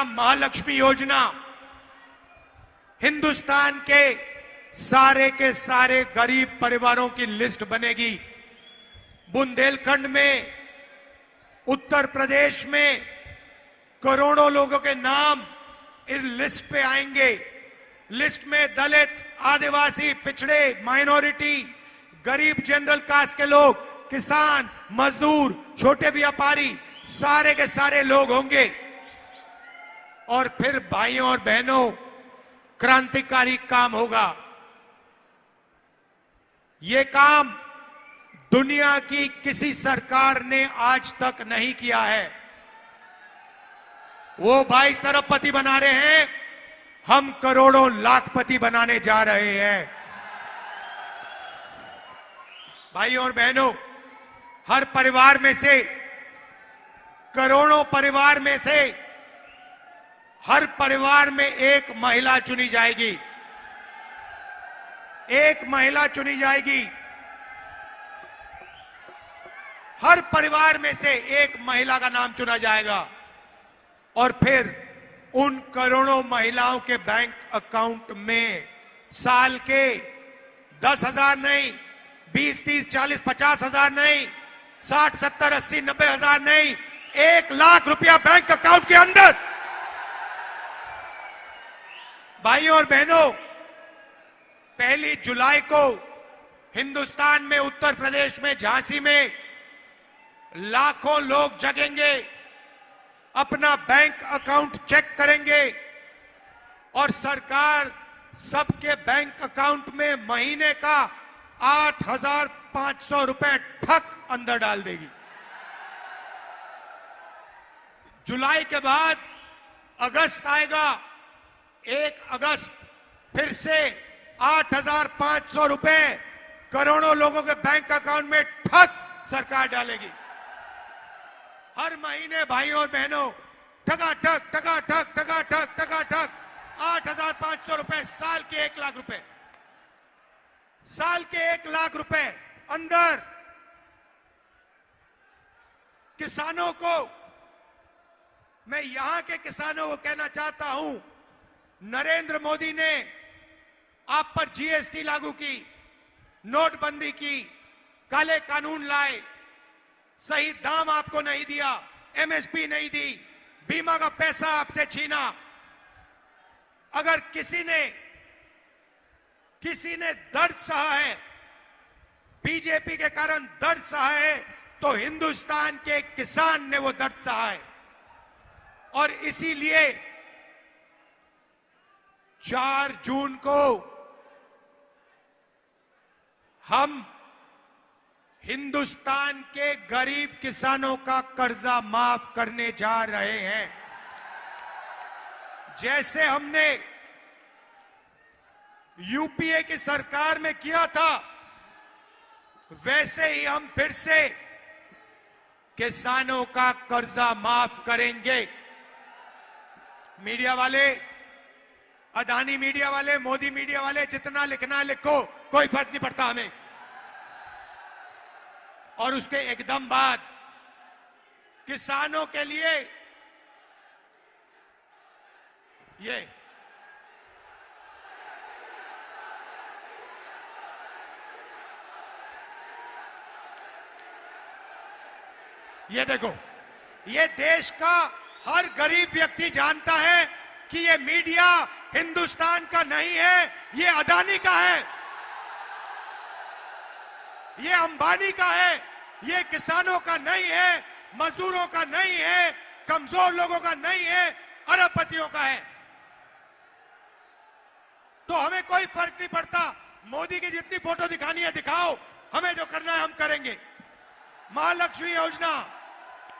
महालक्ष्मी योजना हिंदुस्तान के सारे गरीब परिवारों की लिस्ट बनेगी। बुंदेलखंड में, उत्तर प्रदेश में करोड़ों लोगों के नाम इस लिस्ट पे आएंगे। लिस्ट में दलित, आदिवासी, पिछड़े, माइनॉरिटी, गरीब, जनरल कास्ट के लोग, किसान, मजदूर, छोटे व्यापारी, सारे के सारे लोग होंगे। और फिर भाइयों और बहनों, क्रांतिकारी काम होगा। ये काम दुनिया की किसी सरकार ने आज तक नहीं किया है। वो भाई सरबपति बना रहे हैं, हम करोड़ों लाखपति बनाने जा रहे हैं। भाइयों और बहनों, हर परिवार में से, करोड़ों परिवार में से हर परिवार में एक महिला चुनी जाएगी। एक महिला चुनी जाएगी। हर परिवार में से एक महिला का नाम चुना जाएगा और फिर उन करोड़ों महिलाओं के बैंक अकाउंट में साल के 10,000 नहीं, 20, 30, 40, 50,000 नहीं, 60, 70, 80, 90,000 नहीं, 1 लाख रुपया बैंक अकाउंट के अंदर। भाइयों और बहनों, 1 जुलाई को हिंदुस्तान में, उत्तर प्रदेश में, झांसी में लाखों लोग जगेंगे, अपना बैंक अकाउंट चेक करेंगे और सरकार सबके बैंक अकाउंट में महीने का 8,500 रुपए ठक अंदर डाल देगी। जुलाई के बाद अगस्त आएगा। 1 अगस्त फिर से 8,500 रुपए करोड़ों लोगों के बैंक अकाउंट में ठक सरकार डालेगी। हर महीने भाइयों और बहनों, ठगाठक ठगाठक ठगाठक ठगाठक 8,500 रुपए, साल के 1 लाख रुपए, साल के 1 लाख रुपए अंदर। किसानों को, मैं यहां के किसानों को कहना चाहता हूं, नरेंद्र मोदी ने आप पर जीएसटी लागू की, नोटबंदी की, काले कानून लाए, सही दाम आपको नहीं दिया, एमएसपी नहीं दी, बीमा का पैसा आपसे छीना। अगर किसी ने दर्द सहा है, बीजेपी के कारण दर्द सहा है, तो हिंदुस्तान के किसान ने वो दर्द सहा है। और इसीलिए 4 जून को हम हिंदुस्तान के गरीब किसानों का कर्जा माफ करने जा रहे हैं। जैसे हमने यूपीए की सरकार में किया था, वैसे ही हम फिर से किसानों का कर्जा माफ करेंगे। मीडिया वाले, अदानी मीडिया वाले, मोदी मीडिया वाले, जितना लिखना लिखो, कोई फर्क नहीं पड़ता हमें। और उसके एकदम बाद किसानों के लिए ये देखो, ये देश का हर गरीब व्यक्ति जानता है कि ये मीडिया हिंदुस्तान का नहीं है, ये अदानी का है, ये अंबानी का है, ये किसानों का नहीं है, मजदूरों का नहीं है, कमजोर लोगों का नहीं है, अरबपतियों का है। तो हमें कोई फर्क नहीं पड़ता, मोदी की जितनी फोटो दिखानी है दिखाओ, हमें जो करना है हम करेंगे। महालक्ष्मी योजना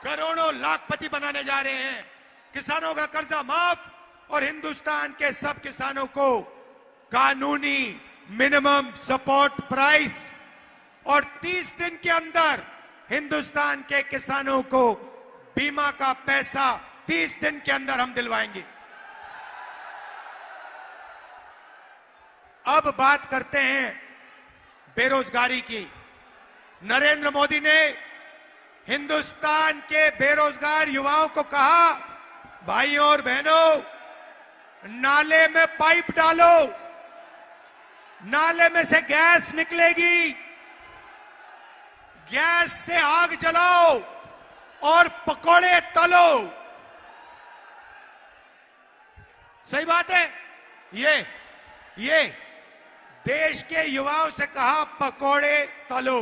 करोड़ों लाखपति बनाने जा रहे हैं, किसानों का कर्जा माफ और हिंदुस्तान के सब किसानों को कानूनी मिनिमम सपोर्ट प्राइस, और 30 दिन के अंदर हिंदुस्तान के किसानों को बीमा का पैसा 30 दिन के अंदर हम दिलवाएंगे। अब बात करते हैं बेरोजगारी की। नरेंद्र मोदी ने हिंदुस्तान के बेरोजगार युवाओं को कहा, भाइयों और बहनों, नाले में पाइप डालो, नाले में से गैस निकलेगी, गैस से आग जलाओ और पकोड़े तलो। सही बात है। ये देश के युवाओं से कहा, पकोड़े तलो।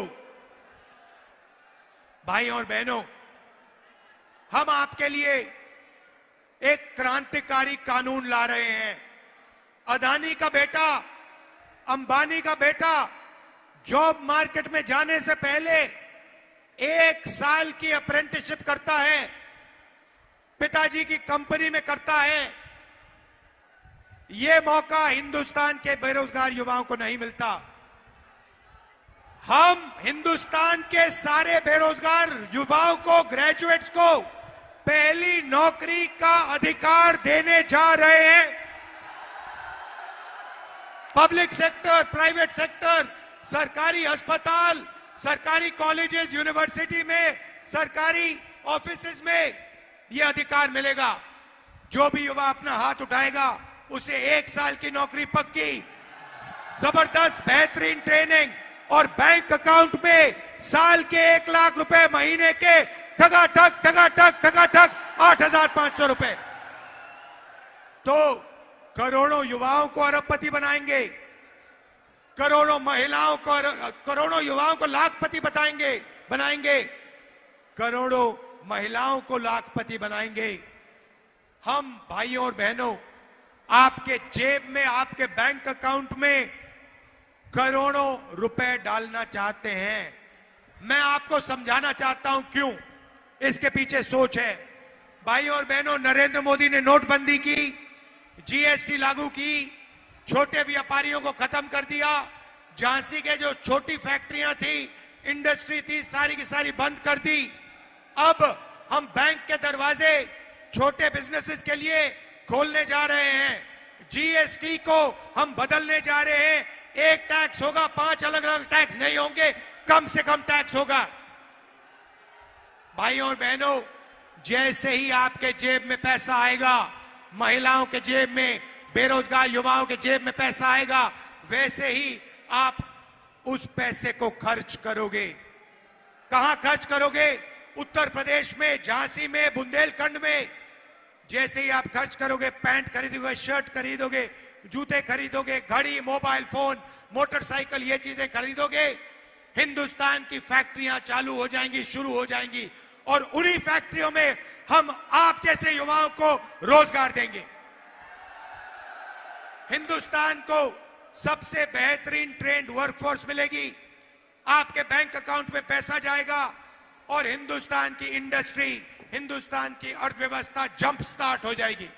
भाइयों और बहनों, हम आपके लिए एक क्रांतिकारी कानून ला रहे हैं। अदानी का बेटा, अंबानी का बेटा जॉब मार्केट में जाने से पहले 1 साल की अप्रेंटिसशिप करता है, पिताजी की कंपनी में करता है। यह मौका हिंदुस्तान के बेरोजगार युवाओं को नहीं मिलता। हम हिंदुस्तान के सारे बेरोजगार युवाओं को, ग्रेजुएट्स को पहली नौकरी का अधिकार देने जा रहे हैं। पब्लिक सेक्टर, प्राइवेट सेक्टर, सरकारी अस्पताल, सरकारी कॉलेजेस, यूनिवर्सिटी में, सरकारी ऑफिसेज में यह अधिकार मिलेगा। जो भी युवा अपना हाथ उठाएगा उसे 1 साल की नौकरी पक्की, जबरदस्त बेहतरीन ट्रेनिंग और बैंक अकाउंट में साल के 1 लाख रुपए, महीने के ठगाठक 8,500 रुपए। तो करोड़ों युवाओं को अरबपति बनाएंगे, करोड़ों महिलाओं को, करोड़ों युवाओं को लाखपति बनाएंगे, करोड़ों महिलाओं को लाखपति बनाएंगे। हम भाइयों और बहनों, आपके जेब में, आपके बैंक अकाउंट में करोड़ों रुपए डालना चाहते हैं। मैं आपको समझाना चाहता हूं क्यों इसके पीछे सोच है। भाइयों और बहनों, नरेंद्र मोदी ने नोटबंदी की, जीएसटी लागू की, छोटे व्यापारियों को खत्म कर दिया। झांसी के जो छोटी फैक्ट्रियां थी, इंडस्ट्री थी, सारी की सारी बंद कर दी। अब हम बैंक के दरवाजे छोटे बिजनेसेस के लिए खोलने जा रहे हैं। जीएसटी को हम बदलने जा रहे हैं। एक टैक्स होगा, 5 अलग अलग टैक्स नहीं होंगे, कम से कम टैक्स होगा। भाइयों और बहनों, जैसे ही आपके जेब में पैसा आएगा, महिलाओं के जेब में, बेरोजगार युवाओं के जेब में पैसा आएगा, वैसे ही आप उस पैसे को खर्च करोगे। कहां खर्च करोगे? उत्तर प्रदेश में, झांसी में, बुंदेलखंड में। जैसे ही आप खर्च करोगे, पैंट खरीदोगे, शर्ट खरीदोगे, जूते खरीदोगे, घड़ी, मोबाइल फोन, मोटरसाइकिल, ये चीजें खरीदोगे, हिंदुस्तान की फैक्ट्रियां चालू हो जाएंगी, शुरू हो जाएंगी, और उन्हीं फैक्ट्रियों में हम आप जैसे युवाओं को रोजगार देंगे। हिंदुस्तान को सबसे बेहतरीन ट्रेंड वर्कफोर्स मिलेगी, आपके बैंक अकाउंट में पैसा जाएगा और हिंदुस्तान की इंडस्ट्री, हिंदुस्तान की अर्थव्यवस्था जंप स्टार्ट हो जाएगी।